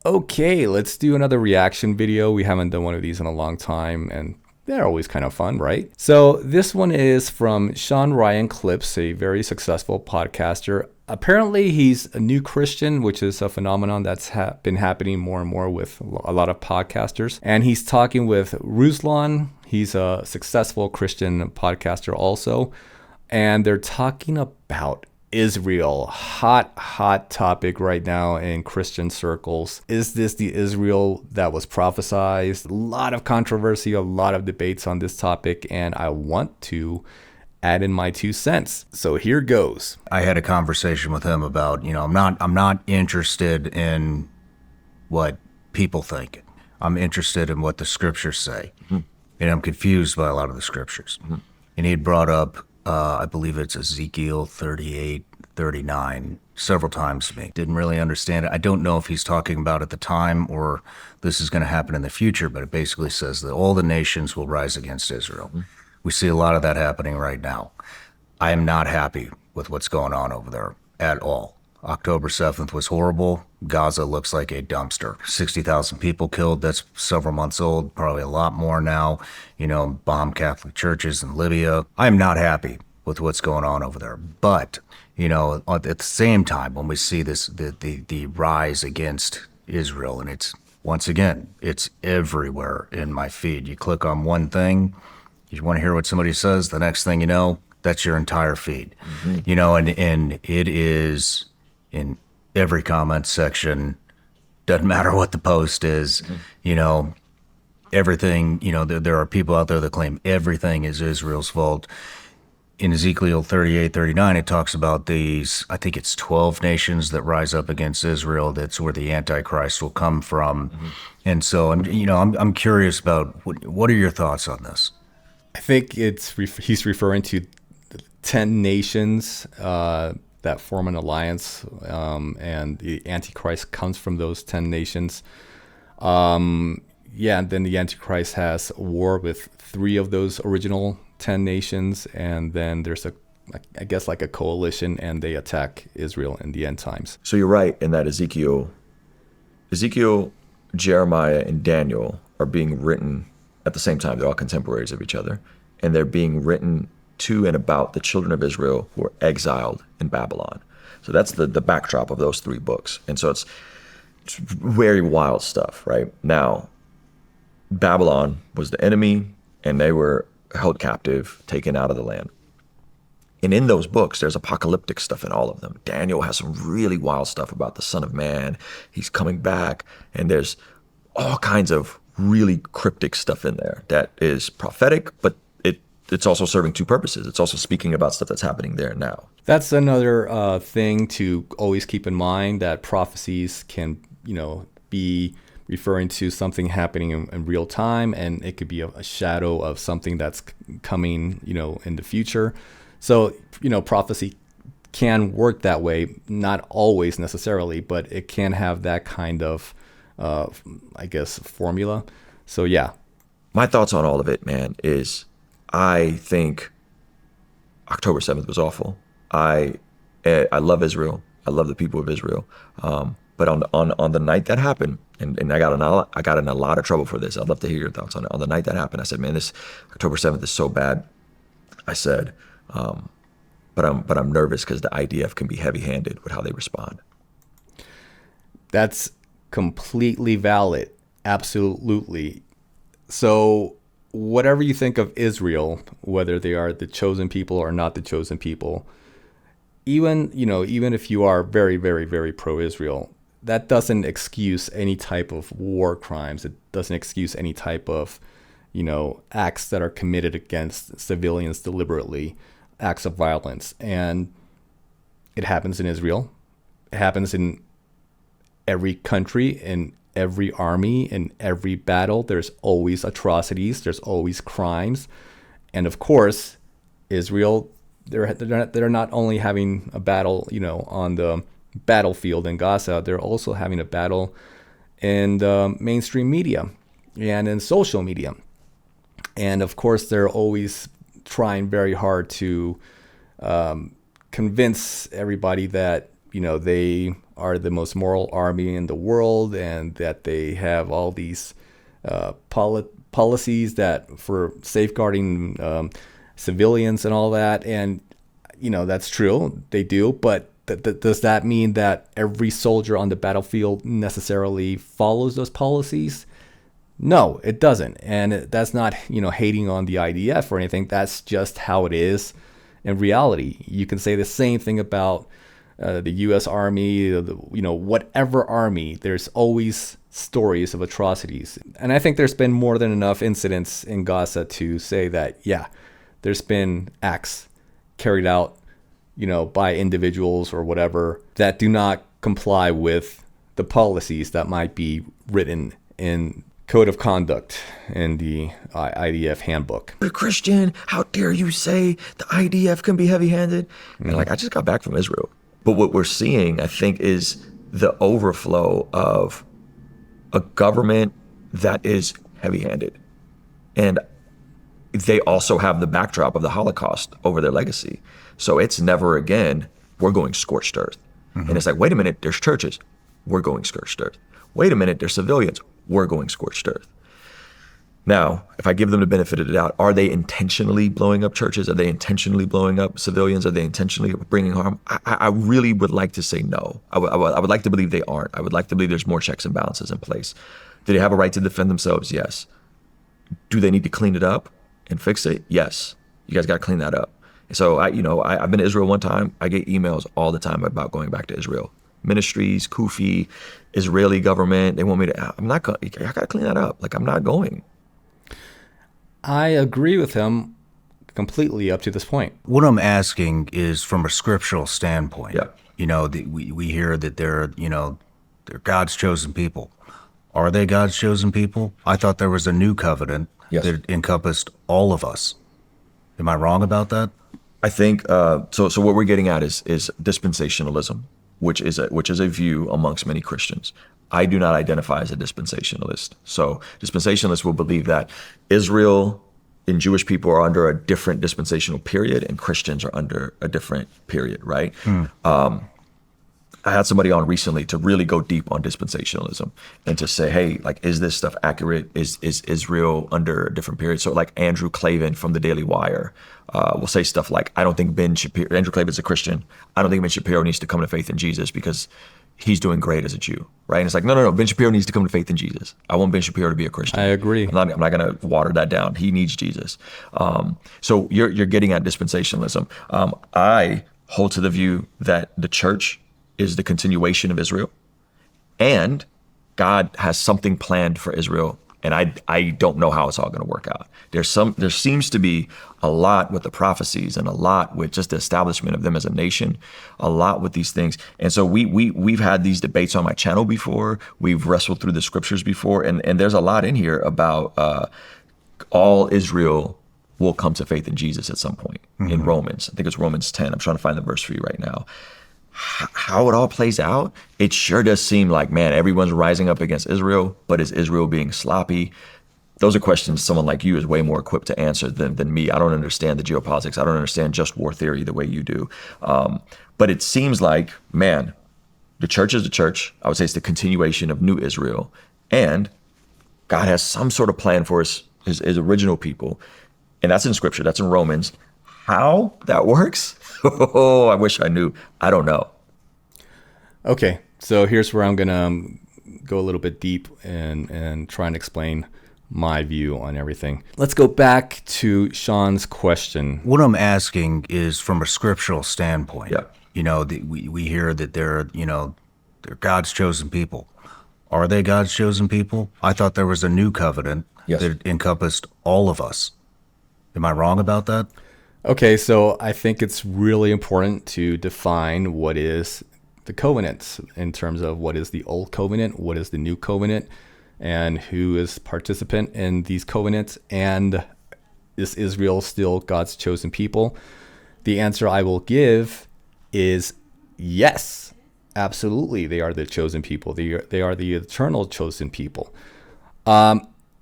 Okay, let's do another reaction video. We haven't done one of these in a long time, and they're always kind of fun, right? So this one is from Shawn Ryan Clips, a very successful podcaster. Apparently he's a new Christian, which is a phenomenon that's been happening more and more with a lot of podcasters. And he's talking with Ruslan. He's a successful Christian podcaster also. And they're talking about Israel. Hot topic right now in Christian circles. Is this the Israel that was prophesied? A lot of controversy, a lot of debates on this topic, and I want to add in my 2 cents. So here goes. I had a conversation with him about, I'm not interested in what people think. I'm interested in what the scriptures say. Mm-hmm. And I'm confused by a lot of the scriptures. Mm-hmm. And he had brought up, I believe it's Ezekiel 38, 39, several times to me. Didn't really understand it. I don't know if he's talking about at the time or this is going to happen in the future, but it basically says that all the nations will rise against Israel. Mm-hmm. We see a lot of that happening right now. I am not happy with what's going on over there at all. October 7th was horrible. Gaza looks like a dumpster. 60,000 people killed. That's several months old, probably a lot more now. Bomb Catholic churches in Libya. I am not happy with what's going on over there. But, at the same time, when we see this, the rise against Israel, and it's everywhere in my feed. You click on one thing, you want to hear what somebody says, the next thing you know, that's your entire feed. Mm-hmm. And it is in every comment section, doesn't matter what the post is, mm-hmm. Everything, there are people out there that claim everything is Israel's fault. In Ezekiel 38, 39, it talks about these, I think it's 12 nations that rise up against Israel. That's where the Antichrist will come from. Mm-hmm. And so, I'm curious about what are your thoughts on this? I think he's referring to 10 nations that form an alliance, and the Antichrist comes from those 10 nations. And then the Antichrist has a war with 3 of those original 10 nations, and then there's a coalition, and they attack Israel in the end times. So you're right in that Ezekiel, Jeremiah, and Daniel are being written at the same time. They're all contemporaries of each other, and they're being written to and about the children of Israel who are exiled in Babylon. So that's the backdrop of those 3 books. And so it's very wild stuff, right? Now, Babylon was the enemy, and they were held captive, taken out of the land. And in those books, there's apocalyptic stuff in all of them. Daniel has some really wild stuff about the Son of Man. He's coming back, and there's all kinds of really cryptic stuff in there that is prophetic, but it's also serving 2 purposes. It's also speaking about stuff that's happening there now. That's another thing to always keep in mind, that prophecies can, be referring to something happening in real time, and it could be a shadow of something that's coming, in the future. So, prophecy can work that way, not always necessarily, but it can have that kind of, formula. So, yeah. My thoughts on all of it, man, is I think October 7th was awful. I love Israel. I love the people of Israel. But on the night that happened, and I got in a lot of trouble for this. I'd love to hear your thoughts on it. On the night that happened, I said, man, this October 7th is so bad. I said, but I'm nervous because the IDF can be heavy-handed with how they respond. That's completely valid. Absolutely. So whatever you think of Israel, whether they are the chosen people or not the chosen people, even if you are very, very, very pro-Israel, that doesn't excuse any type of war crimes. It doesn't excuse any type of, acts that are committed against civilians deliberately, acts of violence. And it happens in Israel. It happens in every country, in every army, in every battle. There's always atrocities. There's always crimes. And of course, Israel, they're not only having a battle, on the battlefield in Gaza, they're also having a battle in the mainstream media and in social media. And of course, they're always trying very hard to convince everybody that, they are the most moral army in the world, and that they have all these policies that for safeguarding civilians and all that. And, that's true. They do. But does that mean that every soldier on the battlefield necessarily follows those policies? No, it doesn't. And that's not, hating on the IDF or anything. That's just how it is in reality. You can say the same thing about the U.S. Army, whatever army. There's always stories of atrocities. And I think there's been more than enough incidents in Gaza to say that, yeah, there's been acts carried out, by individuals or whatever that do not comply with the policies that might be written in code of conduct in the IDF handbook. You're Christian. How dare you say the IDF can be heavy-handed? And I just got back from Israel. But what we're seeing, I think, is the overflow of a government that is heavy-handed. And they also have the backdrop of the Holocaust over their legacy. So it's never again, we're going scorched earth. Mm-hmm. And it's like, wait a minute, there's churches. We're going scorched earth. Wait a minute, there's civilians. We're going scorched earth. Now, if I give them the benefit of the doubt, are they intentionally blowing up churches? Are they intentionally blowing up civilians? Are they intentionally bringing harm? I really would like to say no. I would like to believe they aren't. I would like to believe there's more checks and balances in place. Do they have a right to defend themselves? Yes. Do they need to clean it up and fix it? Yes. You guys got to clean that up. So I've been to Israel one time. I get emails all the time about going back to Israel. Ministries, Kufi, Israeli government. They want me to. I'm not going. I got to clean that up. I'm not going. I agree with him completely up to this point. What I'm asking is from a scriptural standpoint. Yeah. We hear that they're God's chosen people. Are they God's chosen people? I thought there was a new covenant that encompassed all of us. Am I wrong about that? I think so. What we're getting at is dispensationalism, which is a view amongst many Christians. I do not identify as a dispensationalist. So dispensationalists will believe that Israel and Jewish people are under a different dispensational period, and Christians are under a different period, right? I had somebody on recently to really go deep on dispensationalism and to say, hey, is this stuff accurate? Is Israel under a different period? So Andrew Klavan from the Daily Wire will say stuff like, I don't think Andrew Klavan's a Christian. I don't think Ben Shapiro needs to come to faith in Jesus because he's doing great as a Jew, right? And it's like, no, Ben Shapiro needs to come to faith in Jesus. I want Ben Shapiro to be a Christian. I agree. I'm not going to water that down. He needs Jesus. So you're getting at dispensationalism. I hold to the view that the church is the continuation of Israel, and God has something planned for Israel, and I don't know how it's all going to work out. There seems to be a lot with the prophecies and a lot with just the establishment of them as a nation, a lot with these things. And so we've had these debates on my channel before. We've wrestled through the scriptures before, and there's a lot in here about all Israel will come to faith in Jesus at some point. In Romans. I think it's Romans 10. I'm trying to find the verse for you right now. How it all plays out, it sure does seem like, man, everyone's rising up against Israel, but is Israel being sloppy? Those are questions someone like you is way more equipped to answer than me. I don't understand the geopolitics. I don't understand just war theory the way you do. But it seems like, man, the church is the church. I would say it's the continuation of New Israel. And God has some sort of plan for his original people. And that's in Scripture. That's in Romans. How that works? Oh, I wish I knew. I don't know. Okay, so here's where I'm going to go a little bit deep and try and explain my view on everything. Let's go back to Shawn's question. What I'm asking is from a scriptural standpoint. Yeah. We hear that they're God's chosen people. Are they God's chosen people? I thought there was a new covenant that encompassed all of us. Am I wrong about that? Okay, so I think it's really important to define what is the covenants in terms of what is the old covenant, what is the new covenant, and who is participant in these covenants, and is Israel still God's chosen people? The answer I will give is yes, absolutely. They are the chosen people. They are the eternal chosen people.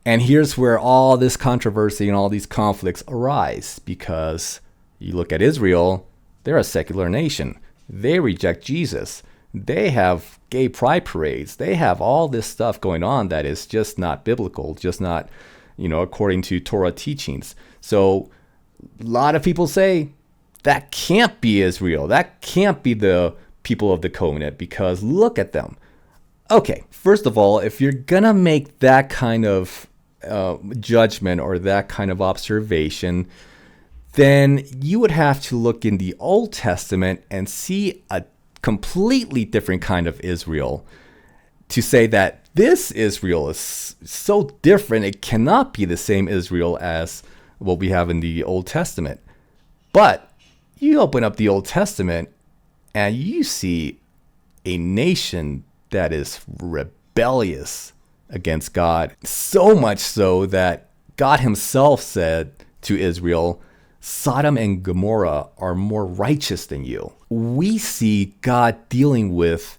And here's where all this controversy and all these conflicts arise, because you look at Israel, they're a secular nation. They reject Jesus. They have gay pride parades. They have all this stuff going on that is just not biblical, just not, according to Torah teachings. So a lot of people say that can't be Israel. That can't be the people of the covenant, because look at them. Okay, first of all, if you're going to make that kind of judgment or that kind of observation, then you would have to look in the Old Testament and see a completely different kind of Israel to say that this Israel is so different, it cannot be the same Israel as what we have in the Old Testament. But you open up the Old Testament and you see a nation that is rebellious against God, so much so that God himself said to Israel, Sodom and Gomorrah are more righteous than you. We see God dealing with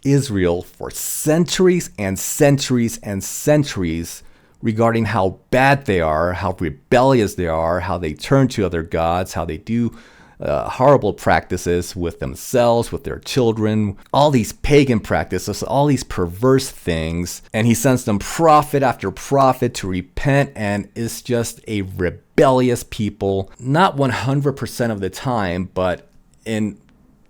Israel for centuries and centuries and centuries regarding how bad they are, how rebellious they are, how they turn to other gods, how they do horrible practices with themselves, with their children, all these pagan practices, all these perverse things. And he sends them prophet after prophet to repent, and it's just a rebellious people, not 100% of the time, but in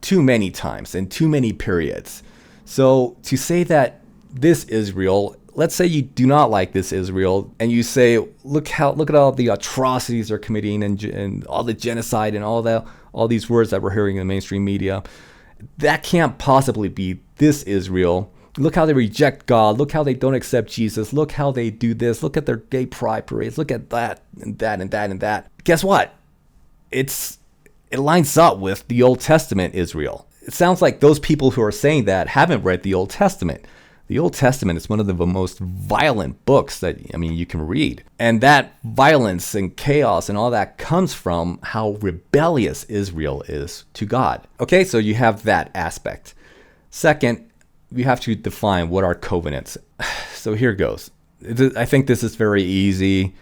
too many times, in too many periods. So to say that this Israel, let's say you do not like this Israel, and you say, look at all the atrocities they're committing and all the genocide and all these words that we're hearing in the mainstream media. That can't possibly be this Israel. Look how they reject God. Look how they don't accept Jesus. Look how they do this. Look at their gay pride parades. Look at that and that and that and that. Guess what? It lines up with the Old Testament Israel. It sounds like those people who are saying that haven't read the Old Testament. The Old Testament is one of the most violent books that, you can read. And that violence and chaos and all that comes from how rebellious Israel is to God. Okay, so you have that aspect. Second, we have to define what are covenants. So here goes. I think this is very easy.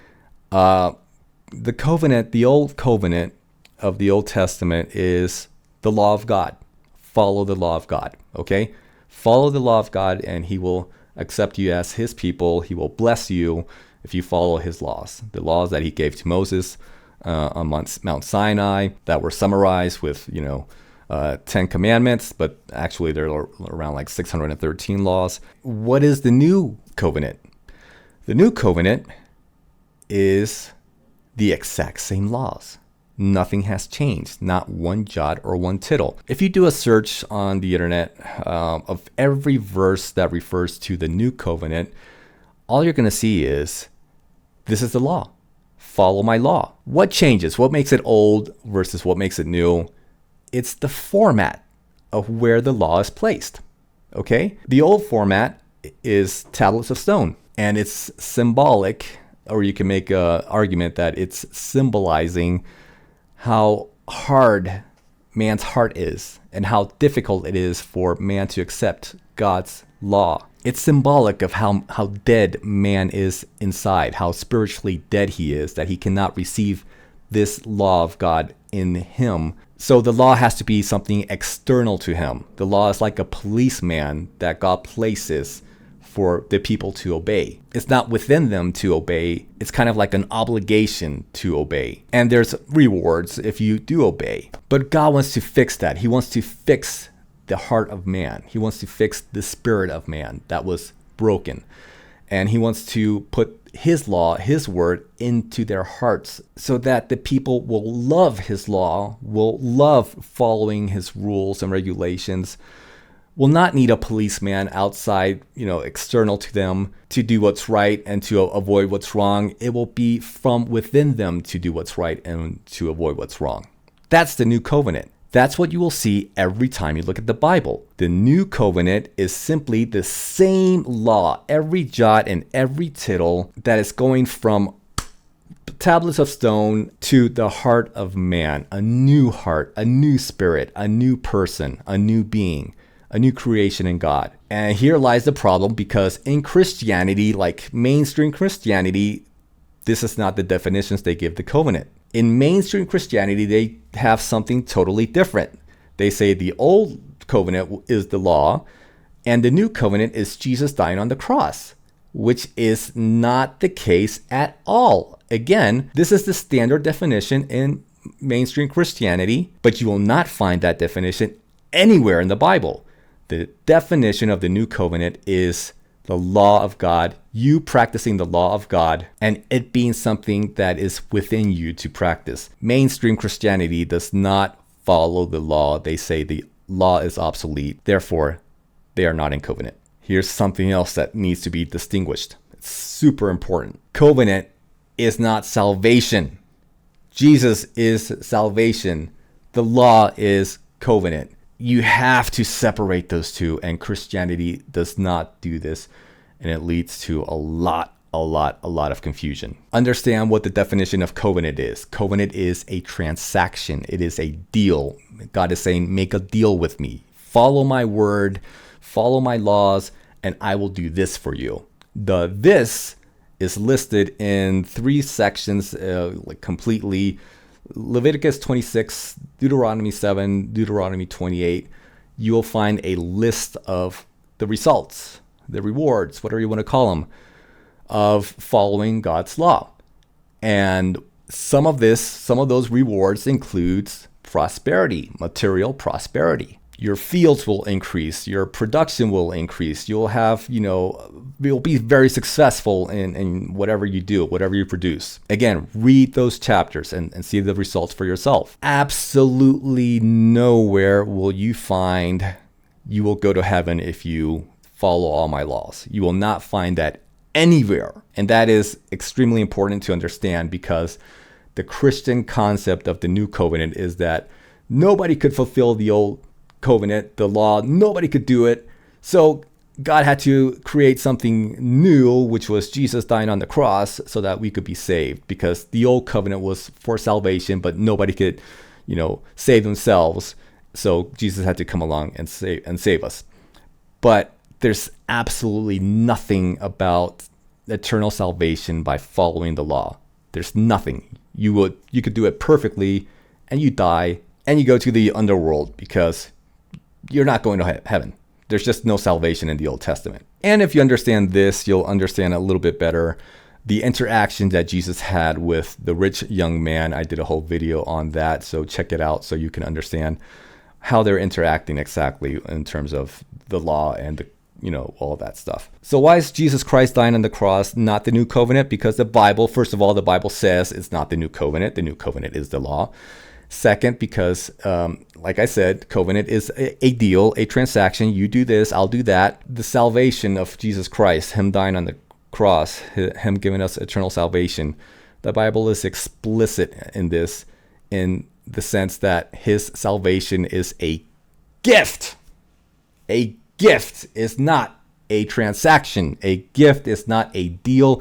The covenant, the old covenant of the Old Testament is the law of God. Follow the law of God, okay? Follow the law of God, and he will accept you as his people. He will bless you if you follow his laws. The laws that he gave to Moses on Mount Sinai that were summarized with, 10 commandments, but actually there are around like 613 laws. What is the new covenant? The new covenant is the exact same laws. Nothing has changed, not one jot or one tittle. If you do a search on the internet of every verse that refers to the new covenant, all you're going to see is, this is the law. Follow my law. What changes? What makes it old versus what makes it new? It's the format of where the law is placed. Okay? The old format is tablets of stone, and it's symbolic, or you can make an argument that it's symbolizing how hard man's heart is and how difficult it is for man to accept God's law. It's symbolic of how dead man is inside, how spiritually dead he is, that he cannot receive this law of God in him. So the law has to be something external to him. The law is like a policeman that God places for the people to obey. It's not within them to obey. It's kind of like an obligation to obey. And there's rewards if you do obey. But God wants to fix that. He wants to fix the heart of man. He wants to fix the spirit of man that was broken. And he wants to put his law, his word, into their hearts so that the people will love his law, will love following his rules and regulations, will not need a policeman outside, external to them to do what's right and to avoid what's wrong. It will be from within them to do what's right and to avoid what's wrong. That's the new covenant. That's what you will see every time you look at the Bible. The new covenant is simply the same law, every jot and every tittle that is going from tablets of stone to the heart of man, a new heart, a new spirit, a new person, a new being, a new creation in God. And here lies the problem, because in Christianity, like mainstream Christianity, this is not the definitions they give the covenant. In mainstream Christianity, they have something totally different. They say the old covenant is the law, and the new covenant is Jesus dying on the cross, which is not the case at all. Again, this is the standard definition in mainstream Christianity, but you will not find that definition anywhere in the Bible. The definition of the new covenant is the law of God, you practicing the law of God, and it being something that is within you to practice. Mainstream Christianity does not follow the law. They say the law is obsolete. Therefore, they are not in covenant. Here's something else that needs to be distinguished. It's super important. Covenant is not salvation. Jesus is salvation. The law is covenant. You have to separate those two, and Christianity does not do this, and it leads to a lot of confusion. Understand what the definition of covenant is. Covenant is a transaction. It is a deal. God is saying, make a deal with me. Follow my word, follow my laws, and I will do this for you. The this is listed in 3 sections, completely. Leviticus 26, Deuteronomy 7, Deuteronomy 28. You will find a list of the results, the rewards, whatever you want to call them, of following God's law. And some of those rewards includes prosperity, material prosperity. Your fields will increase, your production will increase. You'll have, you'll be very successful in whatever you do, whatever you produce. Again, read those chapters and see the results for yourself. Absolutely nowhere will you find you will go to heaven if you follow all my laws. You will not find that anywhere. And that is extremely important to understand, because the Christian concept of the new covenant is that nobody could fulfill the old covenant, the law. Nobody could do it. So God had to create something new, which was Jesus dying on the cross so that we could be saved, because the old covenant was for salvation, but nobody could, save themselves. So Jesus had to come along and save us. But there's absolutely nothing about eternal salvation by following the law. There's nothing. You could do it perfectly, and you die and you go to the underworld, because you're not going to heaven. There's just no salvation in the Old Testament. And if you understand this, you'll understand a little bit better the interaction that Jesus had with the rich young man. I did a whole video on that, so check it out so you can understand how they're interacting exactly in terms of the law and all of that stuff. So why is Jesus Christ dying on the cross not the new covenant? Because the Bible, first of all, the Bible says it's not the new covenant. The new covenant is the law. Second, because, like I said, covenant is a deal, a transaction. You do this, I'll do that. The salvation of Jesus Christ, him dying on the cross, him giving us eternal salvation. The Bible is explicit in this, in the sense that his salvation is a gift. A gift is not a transaction. A gift is not a deal.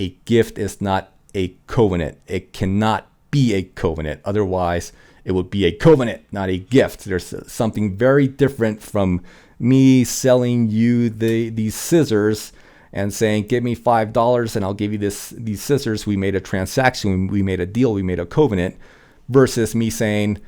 A gift is not a covenant. It cannot be a covenant. Otherwise, it would be a covenant, not a gift. There's something very different from me selling you these scissors and saying, give me $5 and I'll give you these scissors. We made a transaction, we made a deal, we made a covenant, versus me saying,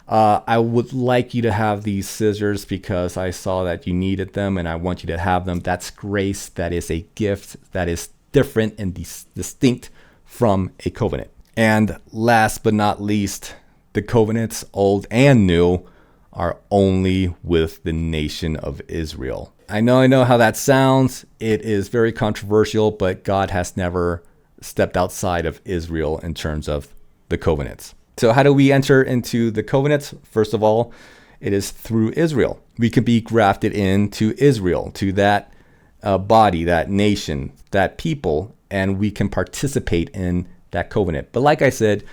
I would like you to have these scissors because I saw that you needed them and I want you to have them. That's grace. That is a gift. That is different and distinct from a covenant. And last but not least, the covenants, old and new, are only with the nation of Israel. I know how that sounds. It is very controversial, but God has never stepped outside of Israel in terms of the covenants. So how do we enter into the covenants? First of all, it is through Israel. We can be grafted into Israel, to that body, that nation, that people, and we can participate in that covenant. But like I said,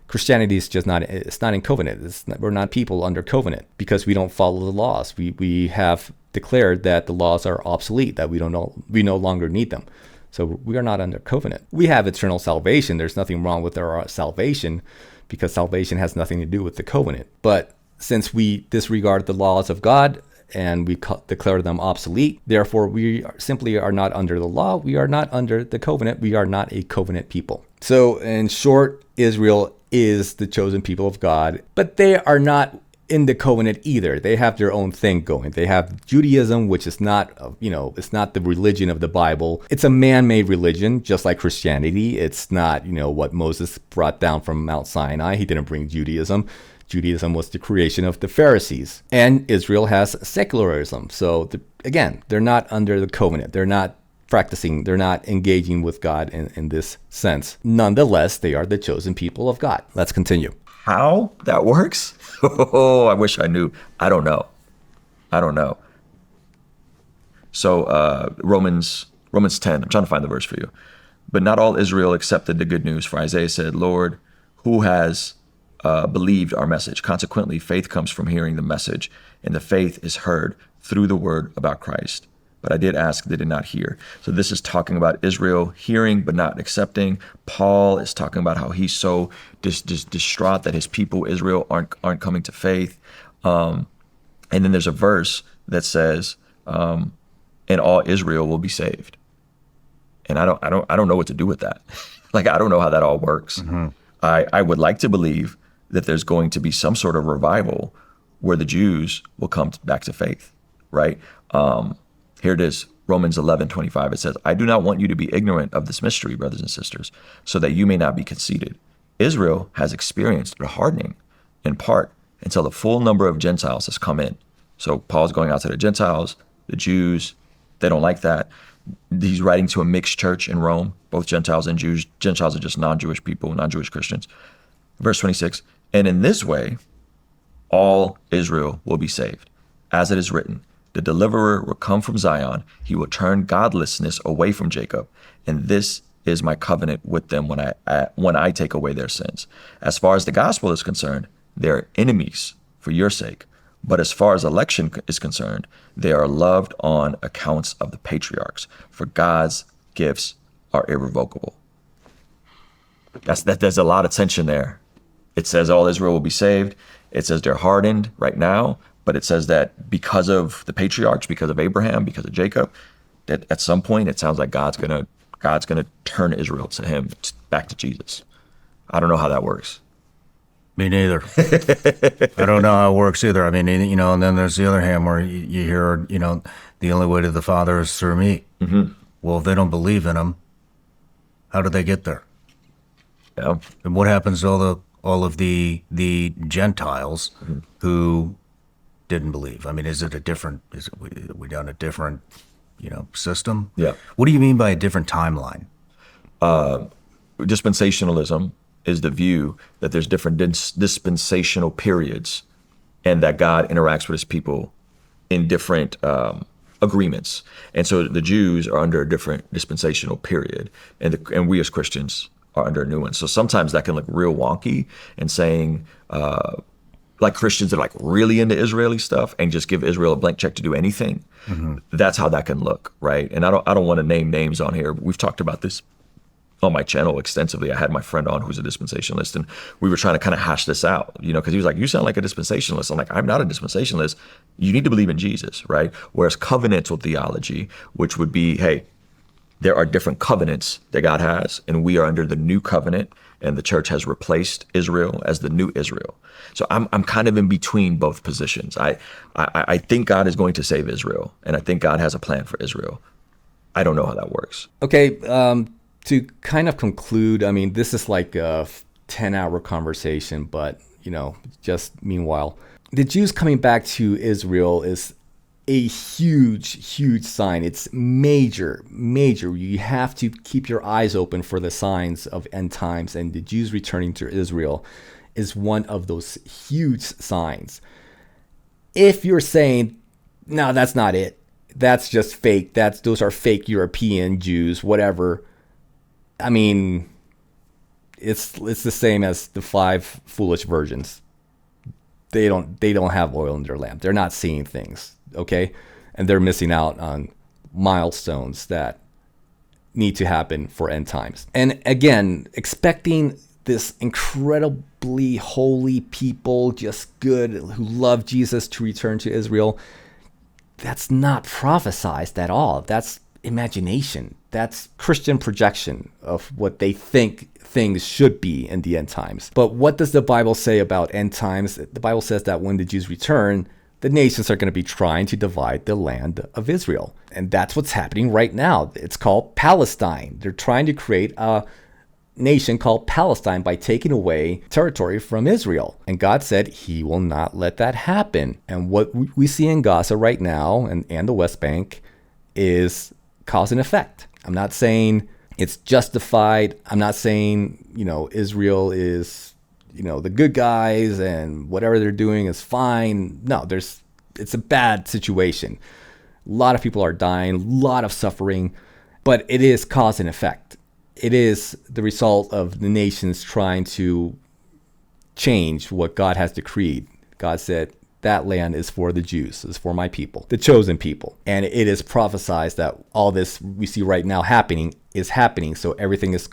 Christianity is just not, it's not in covenant. We're not people under covenant because we don't follow the laws. We have declared that the laws are obsolete, that we no longer need them. So we are not under covenant. We have eternal salvation. There's nothing wrong with our salvation, because salvation has nothing to do with the covenant. But since we disregard the laws of God and we declare them obsolete, therefore we simply are not under the law. We are not under the covenant. We are not a covenant people. So in short, Israel is the chosen people of God, but they are not in the covenant either. They have their own thing going. They have Judaism, which is not, it's not the religion of the Bible. It's a man-made religion, just like Christianity. It's not, what Moses brought down from Mount Sinai. He didn't bring Judaism. Judaism was the creation of the Pharisees. And Israel has secularism. So again, they're not under the covenant. They're not practicing, they're not engaging with God in this sense. Nonetheless, they are the chosen people of God. Let's continue. How that works? Oh, I wish I knew. I don't know. So Romans 10, I'm trying to find the verse for you. But not all Israel accepted the good news, for Isaiah said, Lord, who has believed our message? Consequently, faith comes from hearing the message, and the faith is heard through the word about Christ. But I did ask, they did not hear. So this is talking about Israel hearing but not accepting. Paul is talking about how he's so distraught that his people, Israel, aren't coming to faith. And then there's a verse that says, and all Israel will be saved. And I don't know what to do with that. Like, I don't know how that all works. Mm-hmm. I would like to believe that there's going to be some sort of revival where the Jews will come back to faith, right? Here it is, Romans 11:25. It says, I do not want you to be ignorant of this mystery, brothers and sisters, so that you may not be conceited. Israel has experienced the hardening in part until the full number of Gentiles has come in. So Paul's going out to the Gentiles, the Jews, they don't like that. He's writing to a mixed church in Rome, both Gentiles and Jews. Gentiles are just non-Jewish people, non-Jewish Christians. Verse 26, and in this way, all Israel will be saved. As it is written, the deliverer will come from Zion. He will turn godlessness away from Jacob. And this is my covenant with them when I take away their sins. As far as the gospel is concerned, they are enemies for your sake. But as far as election is concerned, they are loved on accounts of the patriarchs. For God's gifts are irrevocable. There's a lot of tension there. It says all Israel will be saved. It says they're hardened right now. But it says that because of the patriarchs, because of Abraham, because of Jacob, that at some point it sounds like God's gonna turn Israel to him, back to Jesus. I don't know how that works. Me neither. I don't know how it works either. I mean, and then there's the other hand where you hear, the only way to the Father is through me. Mm-hmm. Well, if they don't believe in him, how do they get there? Yeah. And what happens to all of the Gentiles mm-hmm. who didn't believe? I mean, are we on a different, system? Yeah. What do you mean by a different timeline? Dispensationalism is the view that there's different dispensational periods and that God interacts with his people in different agreements. And so the Jews are under a different dispensational period, and we as Christians are under a new one. So sometimes that can look real wonky, and saying, like Christians that are like really into Israeli stuff and just give Israel a blank check to do anything. Mm-hmm. That's how that can look, right? And I don't want to name names on here. We've talked about this on my channel extensively. I had my friend on who's a dispensationalist, and we were trying to kind of hash this out, because he was like, you sound like a dispensationalist. I'm like, I'm not a dispensationalist. You need to believe in Jesus, right? Whereas covenantal theology, which would be, hey, there are different covenants that God has, and we are under the new covenant, and the church has replaced Israel as the new Israel. So I'm kind of in between both positions. I think God is going to save Israel, and I think God has a plan for Israel. I don't know how that works. Okay, to kind of conclude, I mean, this is like a 10-hour conversation, but, just meanwhile, the Jews coming back to Israel is a huge sign. It's major. You have to keep your eyes open for the signs of end times, and the Jews returning to Israel is one of those huge signs. If you're saying, no, that's not it, that's just fake, those are fake European Jews, whatever, I mean, it's the same as the 5 foolish virgins. They don't have oil in their lamp. They're not seeing things, okay? And they're missing out on milestones that need to happen for end times. And again, expecting this incredibly holy people, just good, who love Jesus, to return to Israel, that's not prophesized at all. That's imagination. That's Christian projection of what they think things should be in the end times. But what does the Bible say about end times? The Bible says that when the Jews return, the nations are going to be trying to divide the land of Israel. And that's what's happening right now. It's called Palestine. They're trying to create a nation called Palestine by taking away territory from Israel. And God said he will not let that happen. And what we see in Gaza right now and the West Bank is cause and effect. I'm not saying it's justified. I'm not saying, Israel is, the good guys and whatever they're doing is fine. No, it's a bad situation. A lot of people are dying, a lot of suffering, but it is cause and effect. It is the result of the nations trying to change what God has decreed. God said, that land is for the Jews, is for my people, the chosen people. And it is prophesied that all this we see right now is happening. So everything is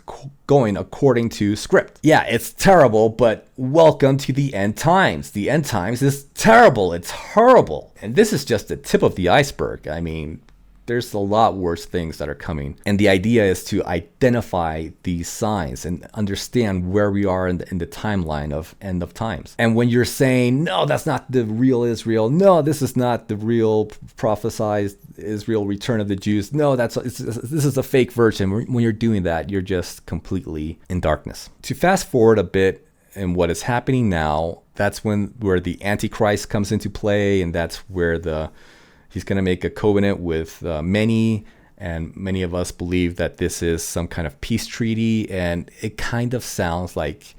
going according to script. Yeah, it's terrible, but welcome to the end times. The end times is terrible. It's horrible. And this is just the tip of the iceberg. I mean, there's a lot worse things that are coming. And the idea is to identify these signs and understand where we are in the timeline of end of times. And when you're saying, no, that's not the real Israel. No, this is not the real prophesied Israel return of the Jews. No, this is a fake version. When you're doing that, you're just completely in darkness. To fast forward a bit in what is happening now, that's where the Antichrist comes into play. And that's where he's going to make a covenant with many, and many of us believe that this is some kind of peace treaty. And it kind of sounds like,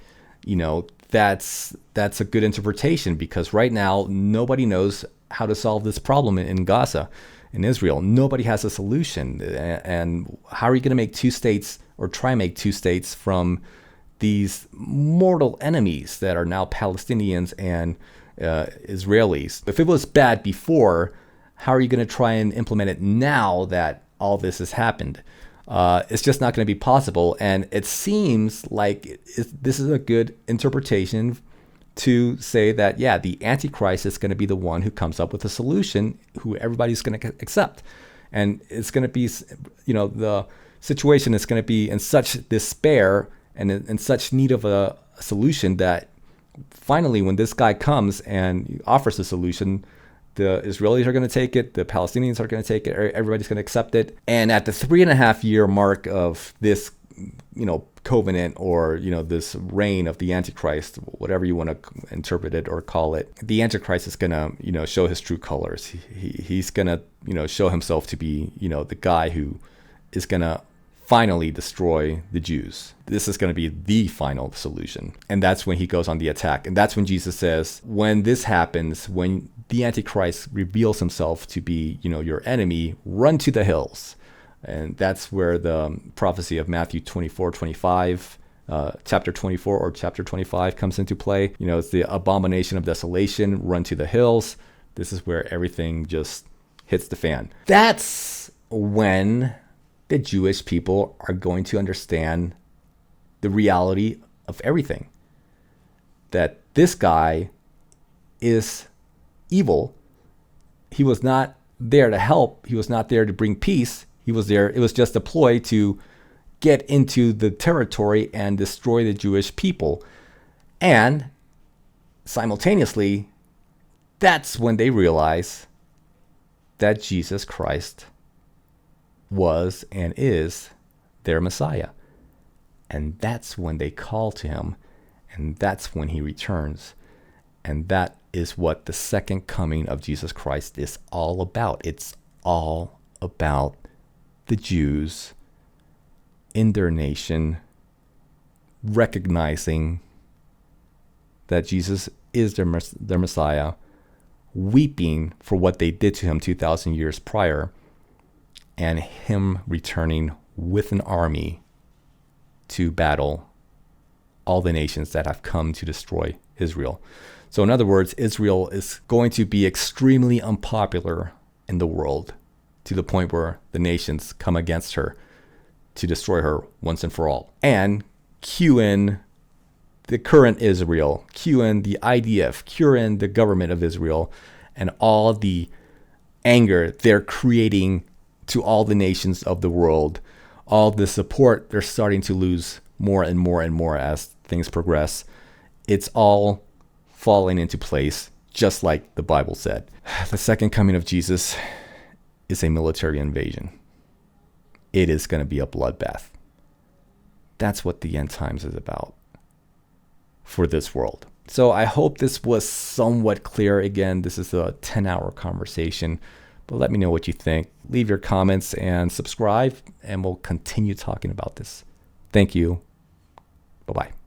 that's a good interpretation, because right now nobody knows how to solve this problem in Gaza, in Israel. Nobody has a solution. And how are you going to make two states, or try and make two states from these mortal enemies that are now Palestinians and Israelis? If it was bad before, how are you going to try and implement it now that all this has happened? It's just not going to be possible. And it seems like this is a good interpretation to say that, yeah, the Antichrist is going to be the one who comes up with a solution who everybody's going to accept. And it's going to be, the situation is going to be in such despair and in such need of a solution that finally, when this guy comes and offers a solution, the Israelis are going to take it. The Palestinians are going to take it. Everybody's going to accept it. And at the 3.5-year mark of this, covenant, or, this reign of the Antichrist, whatever you want to interpret it or call it, the Antichrist is going to, show his true colors. He's going to, show himself to be, the guy who is going to finally destroy the Jews. This is going to be the final solution. And that's when he goes on the attack. And that's when Jesus says, when this happens, when the Antichrist reveals himself to be, your enemy, run to the hills. And that's where the prophecy of Matthew 24:25, chapter 24 or chapter 25 comes into play. It's the abomination of desolation, run to the hills. This is where everything just hits the fan. That's when the Jewish people are going to understand the reality of everything. That this guy is evil. He was not there to help. He was not there to bring peace. He was there. It was just a ploy to get into the territory and destroy the Jewish people. And simultaneously, that's when they realize that Jesus Christ was and is their Messiah. And that's when they call to him. And that's when he returns. And that is what the second coming of Jesus Christ is all about. It's all about the Jews in their nation recognizing that Jesus is their Messiah, weeping for what they did to him 2,000 years prior, and him returning with an army to battle all the nations that have come to destroy Israel. So in other words, Israel is going to be extremely unpopular in the world, to the point where the nations come against her to destroy her once and for all. And cue in the current Israel, cue in the IDF, cue in the government of Israel, and all the anger they're creating to all the nations of the world all the support they're starting to lose more and more and more as things progress. It's all falling into place, just like the Bible said. The second coming of Jesus is a military invasion. It is going to be a bloodbath. That's what the end times is about for this world. So I hope this was somewhat clear. Again, this is a 10-hour conversation, but let me know what you think. Leave your comments and subscribe, and we'll continue talking about this. Thank you. Bye-bye.